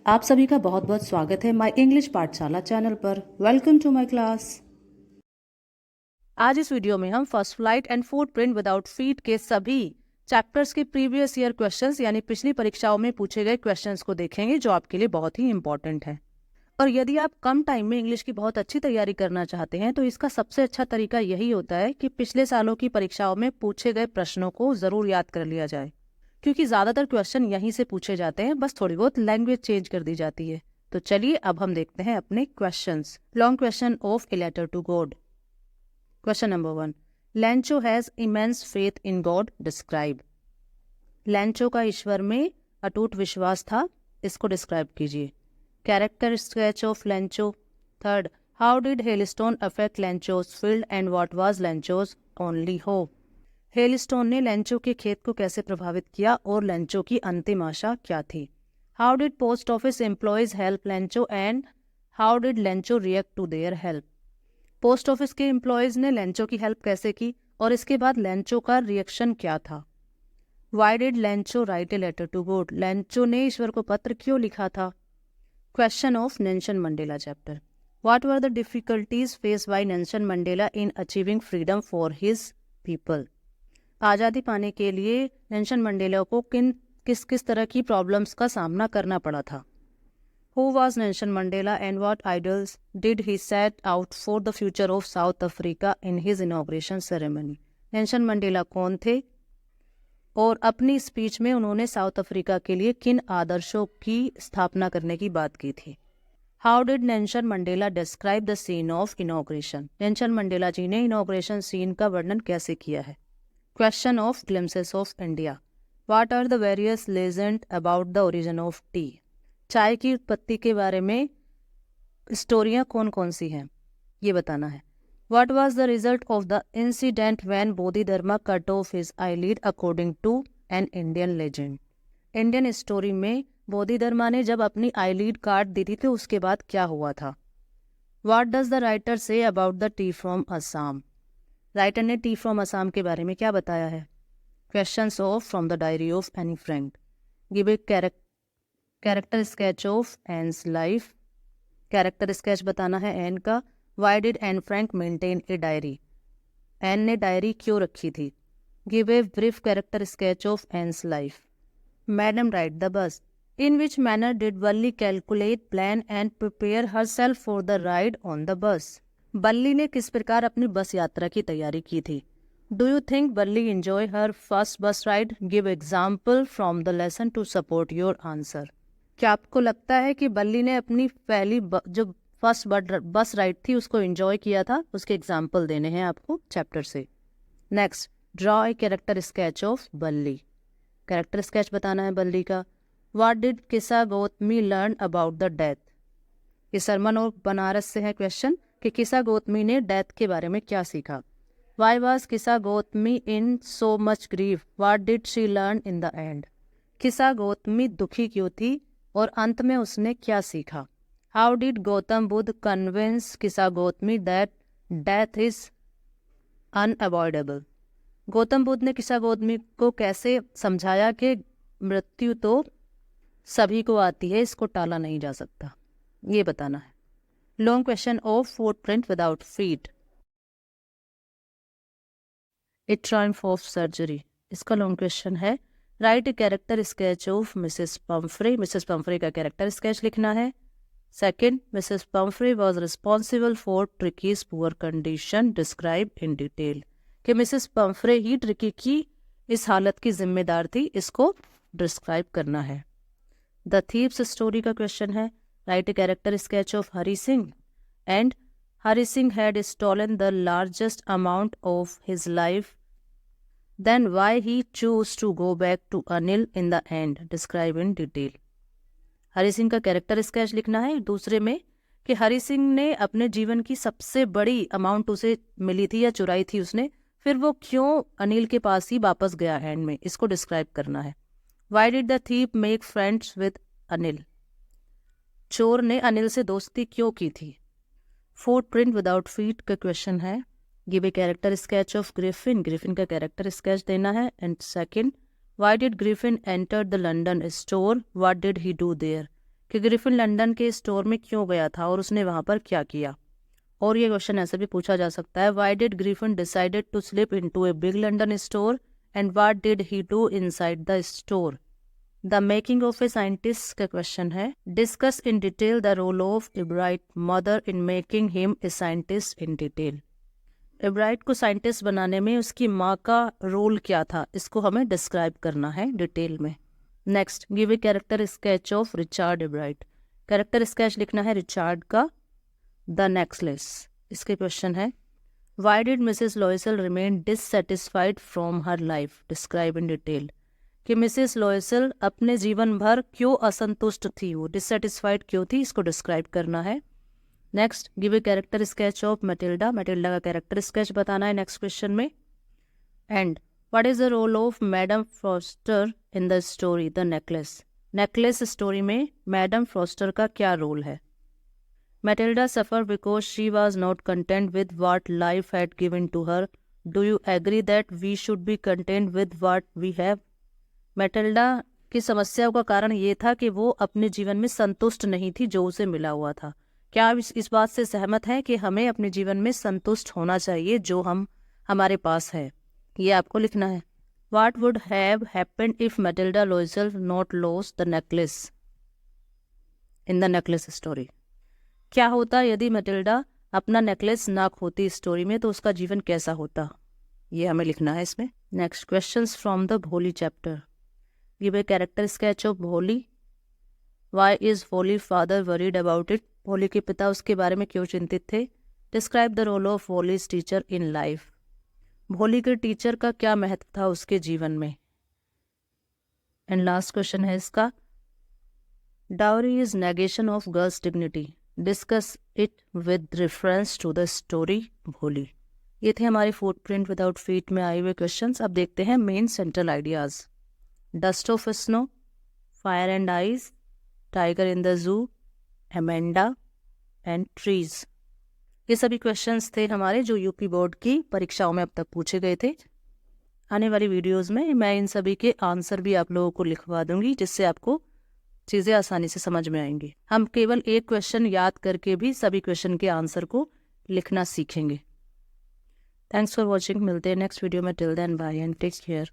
आप सभी का बहुत बहुत स्वागत है माय इंग्लिश पाठशाला चैनल पर। Welcome to my class. आज इस वीडियो में हम first flight and footprint without feet के सभी चैप्टर्स के प्रीवियस ईयर क्वेश्चंस यानी पिछली परीक्षाओं में पूछे गए क्वेश्चंस को देखेंगे, जो आपके लिए बहुत ही इंपॉर्टेंट है। और यदि आप कम टाइम में इंग्लिश की बहुत अच्छी तैयारी करना चाहते हैं तो इसका सबसे अच्छा तरीका यही होता है कि पिछले सालों की परीक्षाओं में पूछे गए प्रश्नों को जरूर याद कर लिया जाए, क्योंकि ज्यादातर क्वेश्चन यहीं से पूछे जाते हैं, बस थोड़ी बहुत लैंग्वेज चेंज कर दी जाती है। तो चलिए अब हम देखते हैं अपने questions. Long question of a letter to God. Question number 1, Lencho has immense faith in God, describe. Lencho का ईश्वर में अटूट विश्वास था, इसको डिस्क्राइब कीजिए। Character sketch of Lencho. Third, how did hailstone affect Lencho's field and what was Lencho's only hope. Hailstone ने Lencho के खेत को कैसे प्रभावित किया और लैंचो की अंतिम आशा क्या थी। How did post office employees help Lencho and how did Lencho react to their help. Post office के एम्प्लॉयज ने लैंचो की हेल्प कैसे की और इसके बाद लैंचो का रिएक्शन क्या था। Why did Lencho write a letter to God. Lencho ने ईश्वर को पत्र क्यों लिखा था। Question of Nelson Mandela chapter. What were the difficulties faced by Nelson Mandela in achieving freedom for his people. आज़ादी पाने के लिए नेल्सन मंडेला को किस किस तरह की प्रॉब्लम्स का सामना करना पड़ा था। Who was Nelson Mandela and what idols did he set out for the future of south Africa in his inauguration ceremony. Nelson Mandela कौन थे और अपनी स्पीच में उन्होंने साउथ अफ्रीका के लिए किन आदर्शों की स्थापना करने की बात की थी। How did Nelson Mandela describe the scene of inauguration. Nelson Mandela ji ने इनॉग्रेशन सीन का वर्णन कैसे किया है। Question of glimpses of India. What are the various legends about the origin of tea? चाय की उत्पत्ति के बारे में स्टोरियाँ कौन कौन सी हैं, ये बताना है। What was the result of the incident when Bodhidharma cut off his eyelid according to an Indian legend? Indian story में बोधिधर्मा ने जब अपनी आईलीड काट दी थी तो उसके बाद क्या हुआ था। What does the writer say about the tea from Assam? Writer ने टी फ्रॉम असम के बारे में क्या बताया है। Questions of from the diary of Anne Frank. Give a character sketch of Anne's life. Character sketch बताना है एन का। Why did Anne Frank maintain a diary. Anne ने डायरी क्यों रखी थी। Give a brief character sketch of Anne's life. Madam ride the bus. In which manner did Valli calculate, plan and prepare herself for the ride on the bus. बल्ली ने किस प्रकार अपनी बस यात्रा की तैयारी की थी। Do you think Valli enjoy her first bus ride. Give example from the lesson to support your answer. क्या आपको लगता है कि बल्ली ने अपनी पहली जो फर्स्ट बस राइड थी उसको एंजॉय किया था। उसके एग्जाम्पल देने हैं आपको चैप्टर से। Next, draw a character sketch of बल्ली। कैरेक्टर स्केच बताना है बल्ली का। व्हाट डिड किसा Gautami learn about the death. ये सरमन और बनारस से है क्वेश्चन कि किसा गौतमी ने डेथ के बारे में क्या सीखा। Why was Kisa Gotami in so much grief. What did she learn in the end. Kisa Gotami दुखी क्यों थी और अंत में उसने क्या सीखा। How did Gautam Buddha convince Kisa Gotami that death is unavoidable. Gautam Buddha ने किसा गौतमी को कैसे समझाया कि मृत्यु तो सभी को आती है, इसको टाला नहीं जा सकता, ये बताना है। Long question of footprint without feet. A Triumph of surgery, इसका लॉन्ग क्वेश्चन है। Write a character sketch of Mrs Pomfrey. Mrs Pomfrey का कैरेक्टर स्केच लिखना है। Second, Mrs Pomfrey was responsible for ट्रिकीज poor condition, describe in detail. कि Mrs Pomfrey ही tricky की इस हालत की जिम्मेदार थी, इसको डिस्क्राइब करना है। द थीव्स स्टोरी का क्वेश्चन है। Write a character sketch of Hari Singh and Hari Singh had stolen the largest amount of his life, then why he chose to go back to Anil in the end, describe in detail. Hari Singh का character sketch लिखना है। दूसरे में कि हरी सिंह ने अपने जीवन की सबसे बड़ी अमाउंट उसे मिली थी या चुराई थी उसने, फिर वो क्यों अनिल के पास ही वापस गया एंड में, इसको डिस्क्राइब करना है। Why did the thief make friends with Anil. चोर ने अनिल से दोस्ती क्यों की थी। फुटप्रिंट विदाउट फीट का क्वेश्चन है। Give a character sketch of Griffin. Griffin का कैरेक्टर स्केच देना है। And second, why did Griffin enter the London store, what did he do their. कि ग्रिफिन लंदन के स्टोर में क्यों गया था और उसने वहाँ पर क्या किया। और ये क्वेश्चन ऐसे भी पूछा जा सकता है, why did Griffin decided to slip into a big London store and what did he do inside the store. The making of a scientist का क्वेश्चन है, discuss in detail the role of Ebright mother in making him a scientist in detail. Ebright को scientist बनाने में उसकी माँ का role क्या था, इसको हमें डिस्क्राइब करना है डिटेल में। Next, give a character sketch of Richard Ebright. Character sketch लिखना है रिचार्ड का। द नेकलेस, इसके क्वेश्चन है, why did Mrs Loisel remain dissatisfied from her life, describe in detail. कि मिसेस लॉयसल अपने जीवन भर क्यों असंतुष्ट थी, वो डिससेटिस्फाइड क्यों थी, इसको डिस्क्राइब करना है। Next, give a character sketch of Matilda. Matilda का कैरेक्टर स्केच बताना है नेक्स्ट क्वेश्चन में। And what is the role of madam Forestier in the story the necklace. Necklace story में मैडम फॉस्टर का क्या रोल है। Matilda suffer because she was not content with what life had given to her. Do you agree that we should be content with what we have. Matilda की समस्याओं का कारण ये था कि वो अपने जीवन में संतुष्ट नहीं थी जो उसे मिला हुआ था। क्या आप इस बात से सहमत हैं कि हमें अपने जीवन में संतुष्ट होना चाहिए जो हमारे पास है। ये आपको लिखना है। What would have happened if Matilda Loisel not lost the necklace in the necklace story? क्या होता यदि मैटिल्डा अपना नेकलेस ना खोती स्टोरी में, तो उसका जीवन कैसा होता, ये हमें लिखना है इसमें। Next, questions from the Bholi chapter. Give a character sketch of Bholi. Why is Bholi father worried about it. Bholi के पिता उसके बारे में क्यों चिंतित थे। Describe the role of Bholi's teacher in life. Bholi के टीचर का क्या महत्व था उसके जीवन में। एंड लास्ट क्वेश्चन है इसका, dowry is negation of girl's dignity, discuss it with reference to the story Bholi. ये थे हमारे फुटप्रिंट विदाउट फीट में आए हुए क्वेश्चंस। अब देखते हैं main central ideas. Dust of snow, fire and eyes, tiger in the zoo, Amanda and trees. ये सभी क्वेश्चंस थे हमारे जो यूपी बोर्ड की परीक्षाओं में अब तक पूछे गए थे। आने वाली वीडियोस में मैं इन सभी के आंसर भी आप लोगों को लिखवा दूंगी, जिससे आपको चीज़ें आसानी से समझ में आएंगी। हम केवल एक क्वेश्चन याद करके भी सभी क्वेश्चन के आंसर को लिखना सीखेंगे। Thanks for watching. मिलते हैं नेक्स्ट वीडियो में। Till then bye and take care.